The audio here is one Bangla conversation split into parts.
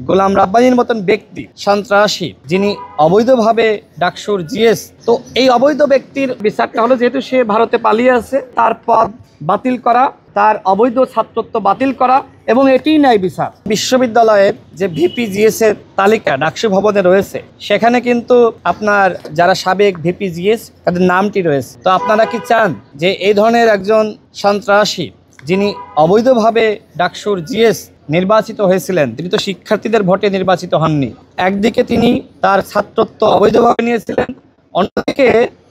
গোলাম রাব্বানীর মতন ব্যক্তি সন্ত্রাসী, যিনি অবৈধভাবে ডাকসুর জিএস, তো এই অবৈধ ব্যক্তির বিচারটা হলো, যেহেতু সে ভারতে পালিয়ে আছে, তার পদ বাতিল করা, তার অবৈধ ছাত্রত্ব বাতিল করা, এবং এটিই ন্যায় বিচার। বিশ্ববিদ্যালয়ের যে ভিপি জিএস এর তালিকা ডাকসু ভবনে রয়েছে, সেখানে কিন্তু আপনার যারা সাবেক ভিপি জিএস তাদের নামটি রয়েছে। তো আপনারা কি চান যে এই ধরনের একজন সন্ত্রাসী, যিনি অবৈধভাবে ডাকসুর জিএস নির্বাচিত হয়েছিলেন, তিনি তো শিক্ষার্থীদের ভোটে নির্বাচিত হননি, একদিকে তিনি তার ছাত্রত্ব অবৈধভাবে নিয়েছিলেন, অন্যদিকে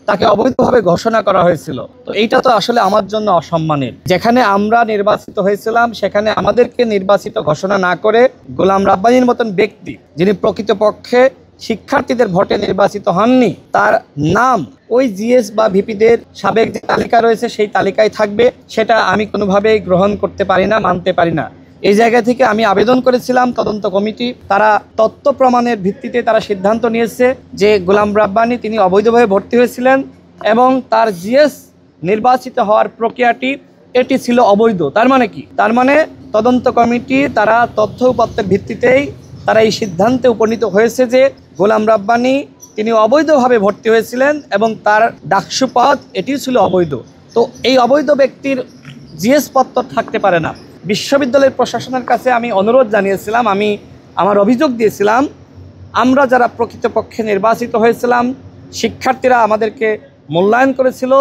তাকে অবৈধভাবে ঘোষণা করা হয়েছিল। তো এইটা তো আসলে আমার জন্য অসম্মানের। যেখানে আমরা নির্বাচিত হয়েছিলাম, সেখানে আমাদেরকে নির্বাচিত ঘোষণা না করে গোলাম রাব্বানীর মতন ব্যক্তি, যিনি প্রকৃতপক্ষে শিক্ষার্থীদের ভোটে নির্বাচিত হননি, তার নাম ওই জিএস বা ভিপিদের সাবেক যে তালিকা রয়েছে সেই তালিকায় থাকবে, সেটা আমি কোনোভাবেই গ্রহণ করতে পারি না, মানতে পারি না। এই জায়গা থেকে আমি আবেদন করেছিলাম তদন্ত কমিটি, তারা তথ্য প্রমাণের ভিত্তিতে তারা সিদ্ধান্ত নিয়েছে যে গোলাম রাব্বানী তিনি অবৈধভাবে ভর্তি হয়েছিলেন এবং তার জিএস নির্বাচিত হওয়ার প্রক্রিয়াটি এটি ছিল অবৈধ। তার মানে কি? তার মানে তদন্ত কমিটি তারা তথ্য উপাত্তের ভিত্তিতেই তারা এই সিদ্ধান্তে উপনীত হয়েছে যে গোলাম রাব্বানী তিনি অবৈধভাবে ভর্তি হয়েছিলেন এবং তার ডাকসু পদ এটিও ছিল অবৈধ। তো এই অবৈধ ব্যক্তির জিএস পত্র থাকতে পারে না। বিশ্ববিদ্যালয়ের প্রশাসনের কাছে আমি অনুরোধ জানিয়েছিলাম, আমি আমার অভিযোগ দিয়েছিলাম, আমরা যারা প্রকৃতপক্ষে নির্বাচিত হয়েছিলাম, শিক্ষার্থীরা আমাদেরকে মূল্যায়ন করেছিল,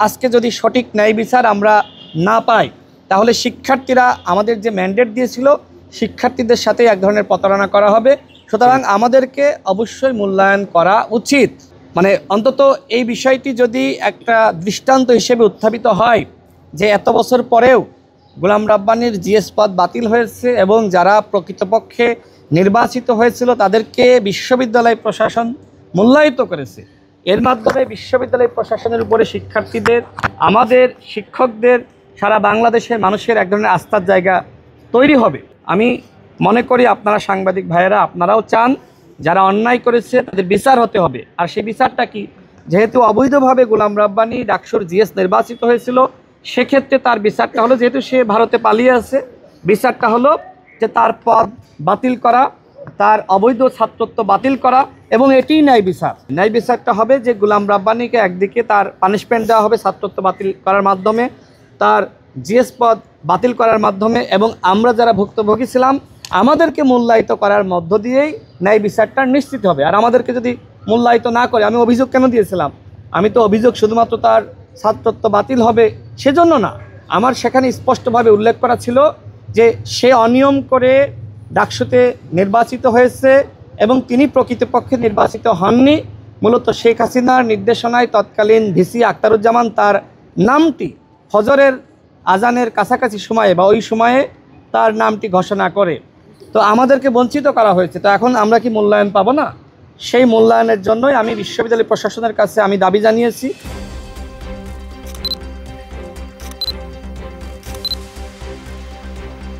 আজকে যদি সঠিক ন্যায় বিচার আমরা না পাই, তাহলে শিক্ষার্থীরা আমাদের যে ম্যান্ডেট দিয়েছিল, শিক্ষার্থীদের সাথে এক ধরনের প্রতারণা করা হবে। সুতরাং আমাদেরকে অবশ্যই মূল্যায়ন করা উচিত। মানে অন্তত এই বিষয়টি যদি একটা দৃষ্টান্ত হিসেবে উত্থাপিত হয় যে এত বছর পরেও গোলাম রাব্বানীর জিএস পদ বাতিল হয়েছে এবং যারা প্রকৃতপক্ষে নির্বাচিত হয়েছিল তাদেরকে বিশ্ববিদ্যালয় প্রশাসন মূল্যায়িত করেছে, এর মাধ্যমে বিশ্ববিদ্যালয় প্রশাসনের উপরে শিক্ষার্থীদের, আমাদের শিক্ষকদের, সারা বাংলাদেশের মানুষের এক ধরনের আস্থার জায়গা তৈরি হবে। আমি মনে করি আপনারা সাংবাদিক ভাইয়েরা, আপনারাও চান যারা অন্যায় করেছে তাদের বিচার হতে হবে। আর সেই বিচারটা কি? যেহেতু অবৈধভাবে গোলাম রাব্বানী ডাকসুর জিএস নির্বাচিত হয়েছিল, সেক্ষেত্রে তার বিচারটা হলো, যেহেতু সে ভারতে পালিয়ে আছে, বিচারটা হলো যে তার পদ বাতিল করা, তার অবৈধ ছাত্রত্ব বাতিল করা, এবং এটিই ন্যায় বিচার। ন্যায় বিচারটা হবে যে গোলাম রাব্বানীকে একদিকে তার পানিশমেন্ট দেওয়া হবে ছাত্রত্ব বাতিল করার মাধ্যমে, তার জিএস পদ বাতিল করার মাধ্যমে, এবং আমরা যারা ভুক্তভোগী ছিলাম আমাদেরকে মূল্যায়িত করার মধ্য দিয়েই ন্যায় বিচারটা নিশ্চিত হবে। আর আমাদেরকে যদি মূল্যায়িত না করে, আমি অভিযোগ কেন দিয়েছিলাম? আমি তো অভিযোগ শুধুমাত্র তার ছাত্রত্ব বাতিল হবে সেজন্য না, আমার সেখানে স্পষ্টভাবে উল্লেখ করা ছিল যে সে অনিয়ম করে ডাকসুতে নির্বাচিত হয়েছে এবং তিনি প্রকৃতপক্ষে নির্বাচিত হননি। মূলত শেখ হাসিনার নির্দেশনায় তৎকালীন ভিসি আখতারুজ্জামান তার নামটি ফজরের আজানের কাছাকাছি সময়ে বা ওই সময়ে তার নামটি ঘোষণা করে। তো আমাদেরকে বঞ্চিত করা হয়েছে। তো এখন আমরা কি মূল্যায়ন পাবো না? সেই মূল্যায়নের জন্যই আমি বিশ্ববিদ্যালয় প্রশাসনের কাছে আমি দাবি জানিয়েছি